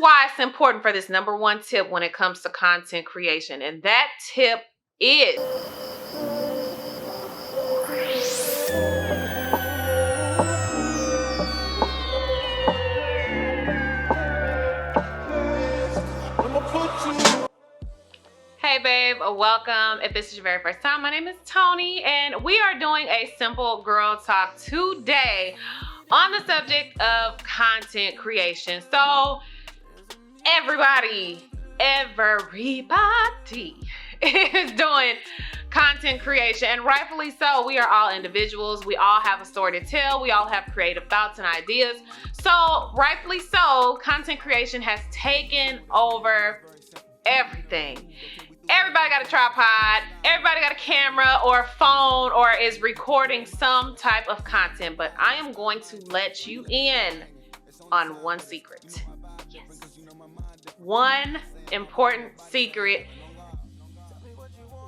why it's important for this number one tip when it comes to content creation. And that tip is hey babe, welcome. If this is your very first time, my name is Toni and we are doing a simple girl talk today on the subject of content creation. So everybody is doing content creation, and rightfully so. We are all individuals. We all have a story to tell. We all have creative thoughts and ideas. So rightfully so, content creation has taken over everything. Everybody got a tripod, everybody got a camera or a phone or is recording some type of content, but I am going to let you in on one secret. Yes, one important secret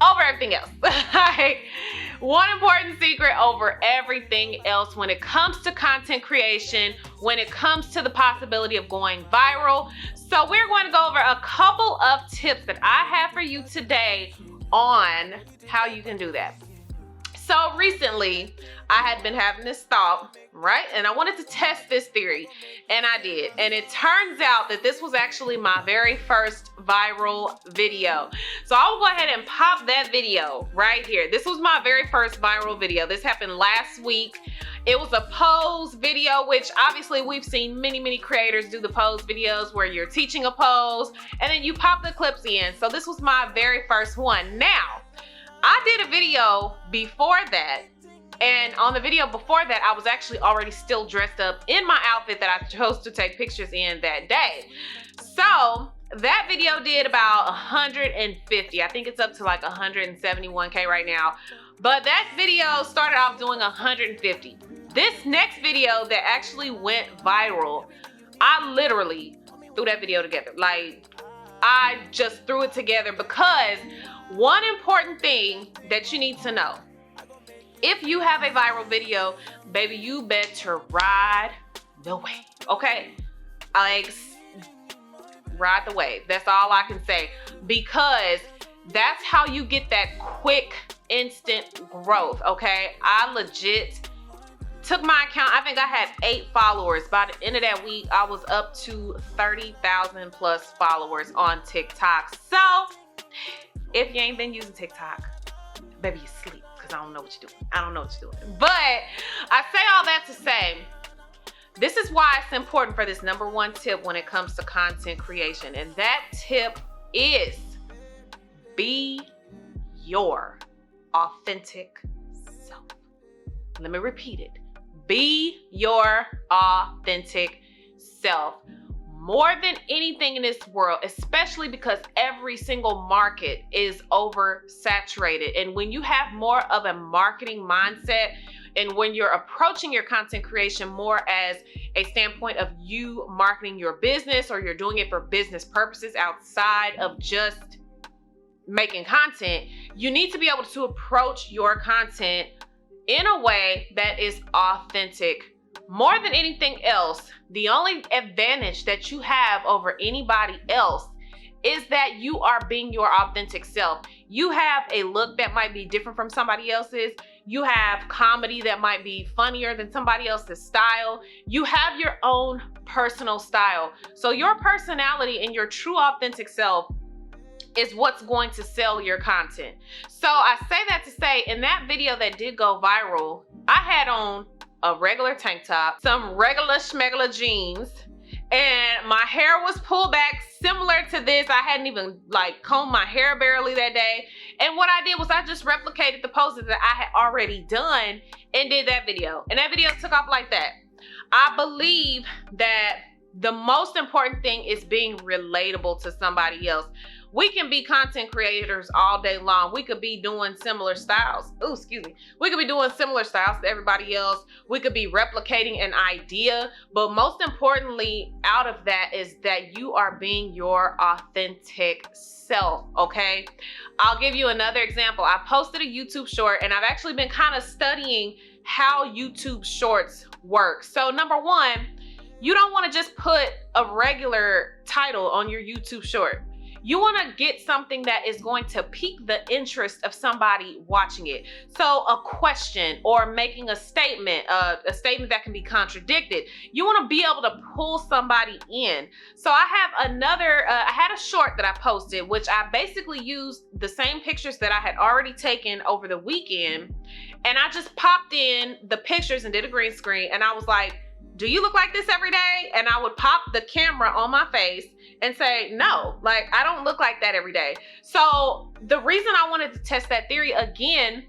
over everything else. One important secret over everything else when it comes to content creation, when it comes to the possibility of going viral. So we're going to go over a couple of tips that I have for you today on how you can do that. So recently, I had been having this thought, right? And I wanted to test this theory, and I did. And it turns out that this was actually my very first viral video. So I'll go ahead and pop that video right here. This was my very first viral video. This happened last week. It was a pose video, which obviously we've seen many creators do the pose videos where you're teaching a pose and then you pop the clips in. So this was my very first one. Now, I did a video before that, and on the video before that, I was actually already still dressed up in my outfit that I chose to take pictures in that day. So that video did about 150. I think it's up to like 171K right now. But that video started off doing 150. This next video that actually went viral, I literally threw that video together. Like, I just threw it together because one important thing that you need to know, if you have a viral video, baby, you better ride the wave, okay? Like, ride the wave. That's all I can say, because that's how you get that quick, instant growth, okay? I legit took my account. I think I had 8 followers. By the end of that week, I was up to 30,000 plus followers on TikTok. So if you ain't been using TikTok, baby, you sleep, because I don't know what you're doing. I don't know what you're doing. But I say all that to say, this is why it's important for this number one tip when it comes to content creation. And that tip is be your authentic self. Let me repeat it. Be your authentic self. More than anything in this world, especially because every single market is oversaturated. And when you have more of a marketing mindset, and when you're approaching your content creation more as a standpoint of you marketing your business, or you're doing it for business purposes outside of just making content, you need to be able to approach your content in a way that is authentic. More than anything else, the only advantage that you have over anybody else is that you are being your authentic self. You have a look that might be different from somebody else's. You have comedy that might be funnier than somebody else's style. You have your own personal style. So your personality and your true authentic self is what's going to sell your content. So I say that to say, in that video that did go viral, I had on a regular tank top, some regular schmegular jeans, and my hair was pulled back similar to this. I hadn't even like combed my hair barely that day. And what I did was I just replicated the poses that I had already done and did that video. And that video took off like that. I believe that the most important thing is being relatable to somebody else. We can be content creators all day long. We could be doing similar styles. Oh, excuse me. We could be doing similar styles to everybody else. We could be replicating an idea. But most importantly, out of that is that you are being your authentic self, okay? I'll give you another example. I posted a YouTube short, and I've actually been kind of studying how YouTube shorts work. So number one, You don't want to just put a regular title on your YouTube short. You want to get something that is going to pique the interest of somebody watching it. So a question or making a statement that can be contradicted. You want to be able to pull somebody in. So I have I had a short that I posted, which I basically used the same pictures that I had already taken over the weekend. And I just popped in the pictures and did a green screen. And I was like, do you look like this every day? And I would pop the camera on my face and say, no, like I don't look like that every day. So the reason I wanted to test that theory again,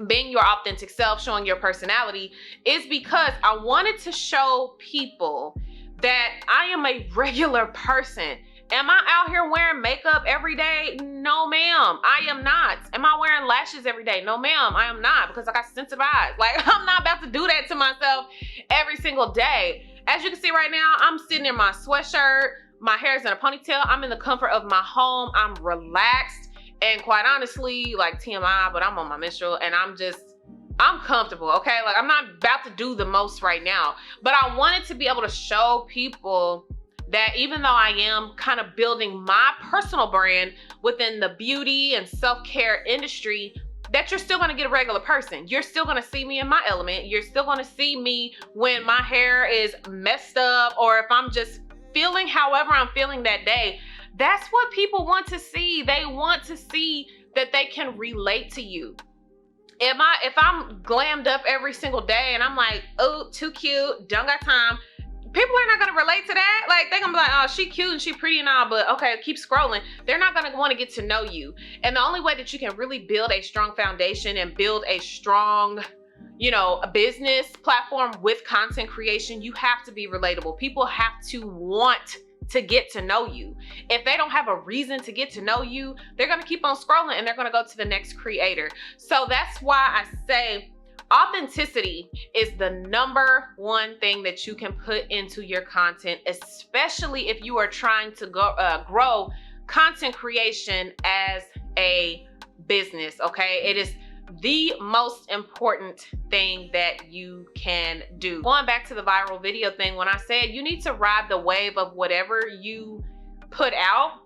being your authentic self, showing your personality, is because I wanted to show people that I am a regular person. Am I out here wearing makeup every day? No, ma'am, I am not. Am I wearing lashes every day? No, ma'am, I am not, because I got sensitive eyes. Like, I'm not about to do that to myself every single day. As you can see right now, I'm sitting in my sweatshirt. My hair is in a ponytail. I'm in the comfort of my home. I'm relaxed. And quite honestly, like TMI, but I'm on my menstrual and I'm comfortable, okay? Like, I'm not about to do the most right now, but I wanted to be able to show people that even though I am kind of building my personal brand within the beauty and self-care industry, that you're still gonna get a regular person. You're still gonna see me in my element. You're still gonna see me when my hair is messed up, or if I'm just feeling however I'm feeling that day. That's what people want to see. They want to see that they can relate to you. If I'm glammed up every single day and I'm like, oh, too cute, don't got time, people are not gonna relate to that. Like, they're gonna be like, oh, she cute and she pretty and all, but okay, keep scrolling. They're not gonna wanna get to know you. And the only way that you can really build a strong foundation and build a strong, a business platform with content creation, you have to be relatable. People have to want to get to know you. If they don't have a reason to get to know you, they're gonna keep on scrolling and they're gonna go to the next creator. So that's why I say authenticity is the number one thing that you can put into your content, especially if you are trying to grow content creation as a business, okay? It is the most important thing that you can do. Going back to the viral video thing, when I said you need to ride the wave of whatever you put out,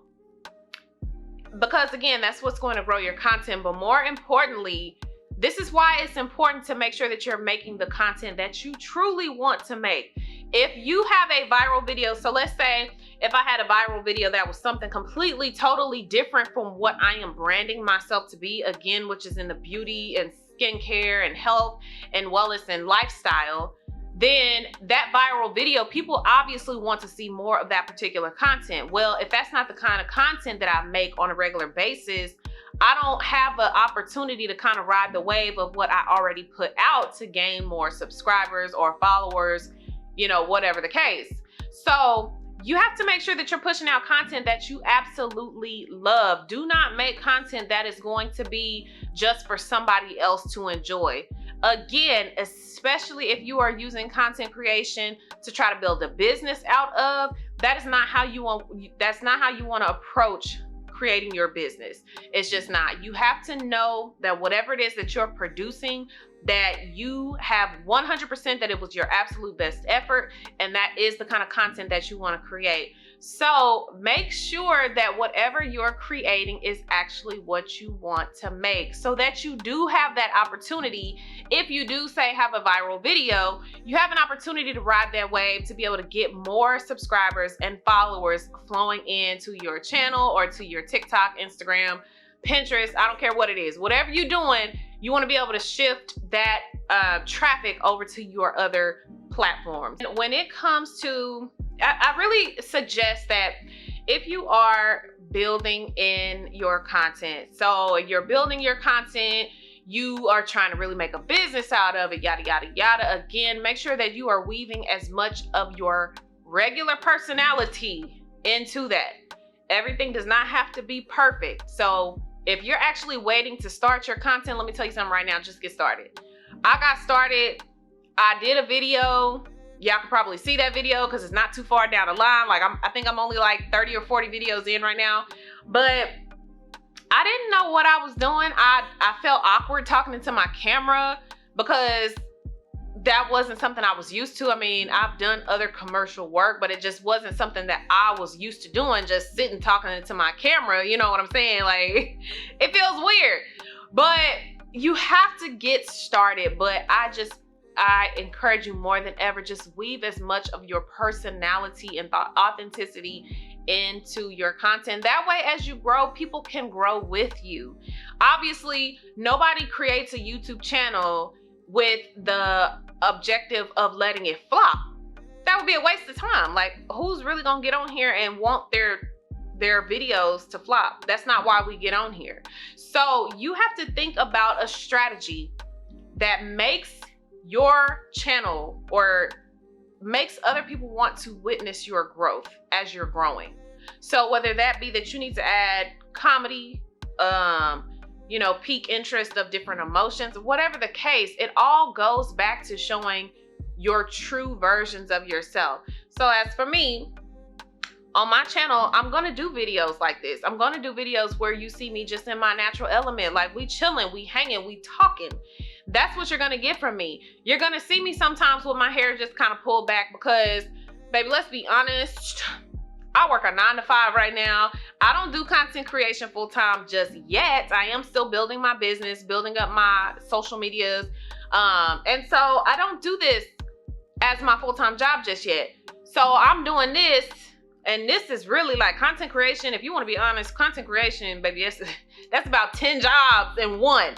because again, that's what's going to grow your content. But more importantly, this is why it's important to make sure that you're making the content that you truly want to make. If you have a viral video, so let's say if I had a viral video that was something completely, totally different from what I am branding myself to be, again, which is in the beauty and skincare and health and wellness and lifestyle, then that viral video, people obviously want to see more of that particular content. Well, if that's not the kind of content that I make on a regular basis, I don't have an opportunity to kind of ride the wave of what I already put out to gain more subscribers or followers, whatever the case. So you have to make sure that you're pushing out content that you absolutely love. Do not make content that is going to be just for somebody else to enjoy. Again, especially if you are using content creation to try to build a business out of, that's not how you want to approach creating your business. It's just not. You have to know that whatever it is that you're producing, that you have 100% that it was your absolute best effort, and that is the kind of content that you want to create. So make sure that whatever you're creating is actually what you want to make, so that you do have that opportunity. If you do say have a viral video, you have an opportunity to ride that wave to be able to get more subscribers and followers flowing into your channel or to your TikTok, Instagram, Pinterest. I don't care what it is. Whatever you're doing, you want to be able to shift that traffic over to your other platforms. And when it comes to, I really suggest that if you are building in your content, so you're building your content, you are trying to really make a business out of it, yada, yada, yada. Again, make sure that you are weaving as much of your regular personality into that. Everything does not have to be perfect. So if you're actually waiting to start your content, let me tell you something right now, just get started. I got started, I did a video. Y'all can probably see that video because it's not too far down the line. Like I think I'm only like 30 or 40 videos in right now, but I didn't know what I was doing. I felt awkward talking into my camera because that wasn't something I was used to. I mean, I've done other commercial work, but it just wasn't something that I was used to doing, just sitting talking into my camera. You know what I'm saying? Like, it feels weird, but you have to get started. But I encourage you more than ever, just weave as much of your personality and authenticity into your content. That way, as you grow, people can grow with you. Obviously, nobody creates a YouTube channel with the objective of letting it flop. That would be a waste of time. Like, who's really gonna get on here and want their videos to flop? That's not why we get on here. So you have to think about a strategy that makes your channel or makes other people want to witness your growth as you're growing. So whether that be that you need to add comedy, pique interest of different emotions, whatever the case, it all goes back to showing your true versions of yourself. So as for me, on my channel, I'm gonna do videos like this. I'm gonna do videos where you see me just in my natural element, like we chilling, we hanging, we talking. That's what you're gonna get from me. You're gonna see me sometimes with my hair just kind of pulled back because, baby, let's be honest, I work a 9 to 5 right now. I don't do content creation full time just yet. I am still building my business, building up my social medias. And so I don't do this as my full-time job just yet. So I'm doing this, and this is really like content creation. If you want to be honest, content creation, baby, that's about 10 jobs in one.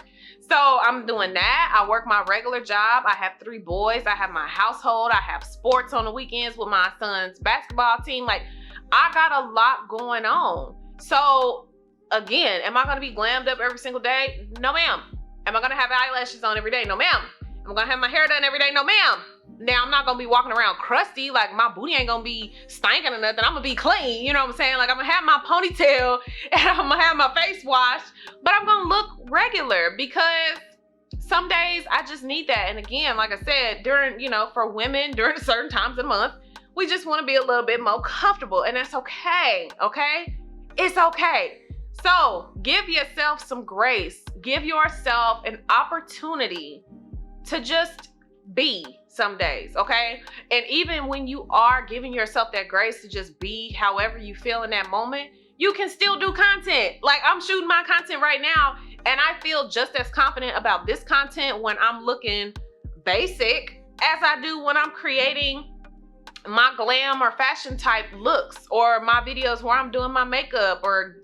So I'm doing that. I work my regular job. I have 3 boys. I have my household. I have sports on the weekends with my son's basketball team. Like, I got a lot going on. So again, am I going to be glammed up every single day? No, ma'am. Am I going to have eyelashes on every day? No, ma'am. Am I going to have my hair done every day? No, ma'am. Now, I'm not going to be walking around crusty. Like, my booty ain't going to be stinking or nothing. I'm going to be clean. You know what I'm saying? Like, I'm going to have my ponytail and I'm going to have my face washed, but I'm going to look regular because some days I just need that. And again, like I said, for women, during certain times of the month, we just want to be a little bit more comfortable, and that's okay, okay? It's okay. So give yourself some grace. Give yourself an opportunity to just be some days, okay? And even when you are giving yourself that grace to just be however you feel in that moment, you can still do content. Like, I'm shooting my content right now, and I feel just as confident about this content when I'm looking basic as I do when I'm creating my glam or fashion type looks, or my videos where I'm doing my makeup, or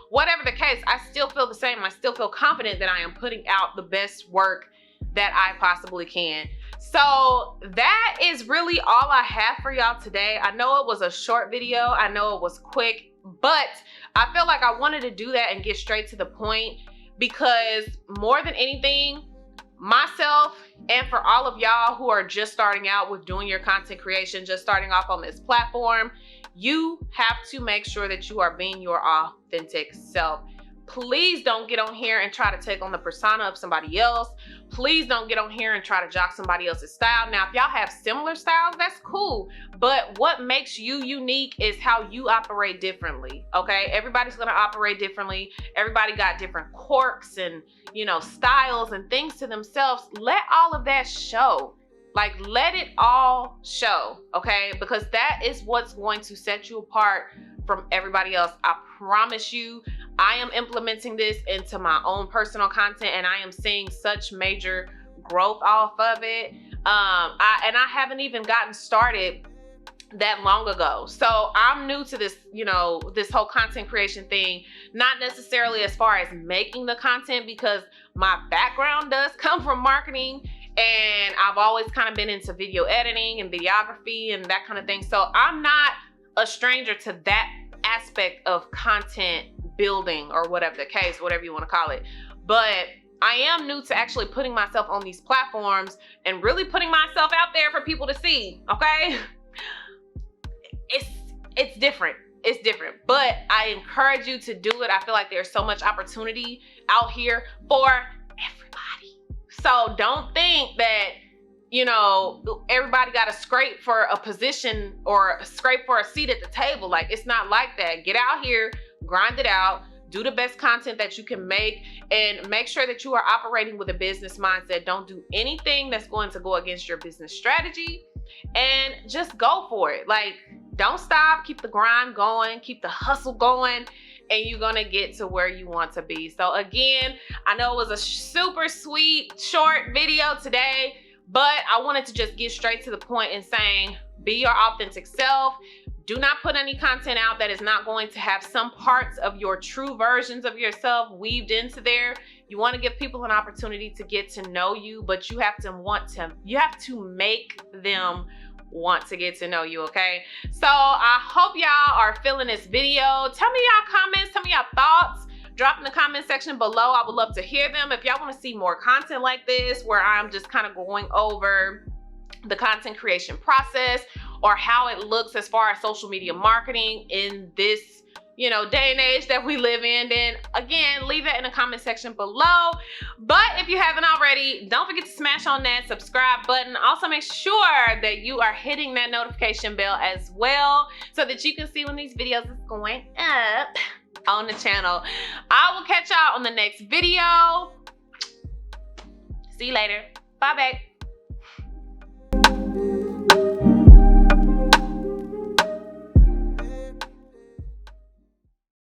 whatever the case. I still feel the same. I still feel confident that I am putting out the best work that I possibly can. So that is really all I have for y'all today. I know it was a short video. I know it was quick, but I feel like I wanted to do that and get straight to the point because more than anything, myself and for all of y'all who are just starting out with doing your content creation, just starting off on this platform, you have to make sure that you are being your authentic self. Please don't get on here and try to take on the persona of somebody else. Please don't get on here and try to jock somebody else's style. Now, if y'all have similar styles, that's cool. But what makes you unique is how you operate differently, okay? Everybody's gonna operate differently. Everybody got different quirks and, styles and things to themselves. Let all of that show. Like, let it all show, okay? Because that is what's going to set you apart from everybody else. I promise you, I am implementing this into my own personal content, and I am seeing such major growth off of it. I haven't even gotten started that long ago. So I'm new to this, this whole content creation thing, not necessarily as far as making the content, because my background does come from marketing, and I've always kind of been into video editing and videography and that kind of thing. So I'm not a stranger to that aspect of content building, or whatever the case, whatever you want to call it. But I am new to actually putting myself on these platforms and really putting myself out there for people to see, okay? It's different. It's different, but I encourage you to do it. I feel like there's so much opportunity out here for everybody. So don't think that, everybody got to scrape for a position or scrape for a seat at the table. Like, it's not like that. Get out here, grind it out, do the best content that you can make, and make sure that you are operating with a business mindset. Don't do anything that's going to go against your business strategy, and just go for it. Like, don't stop, keep the grind going, keep the hustle going, and you're gonna get to where you want to be. So again, I know it was a super sweet, short video today, but I wanted to just get straight to the point in saying, be your authentic self. Do not put any content out that is not going to have some parts of your true versions of yourself weaved into there. You want to give people an opportunity to get to know you, but you have to make them want to get to know you, okay? So I hope y'all are feeling this video. Tell me y'all comments, tell me y'all thoughts. Drop in the comment section below. I would love to hear them. If y'all want to see more content like this, where I'm just kind of going over the content creation process, or how it looks as far as social media marketing in this, you know, day and age that we live in, then again, leave that in the comment section below. But if you haven't already, don't forget to smash on that subscribe button. Also, make sure that you are hitting that notification bell as well, so that you can see when these videos is going up on the channel. I will catch y'all on the next video. See you later. Bye, babe.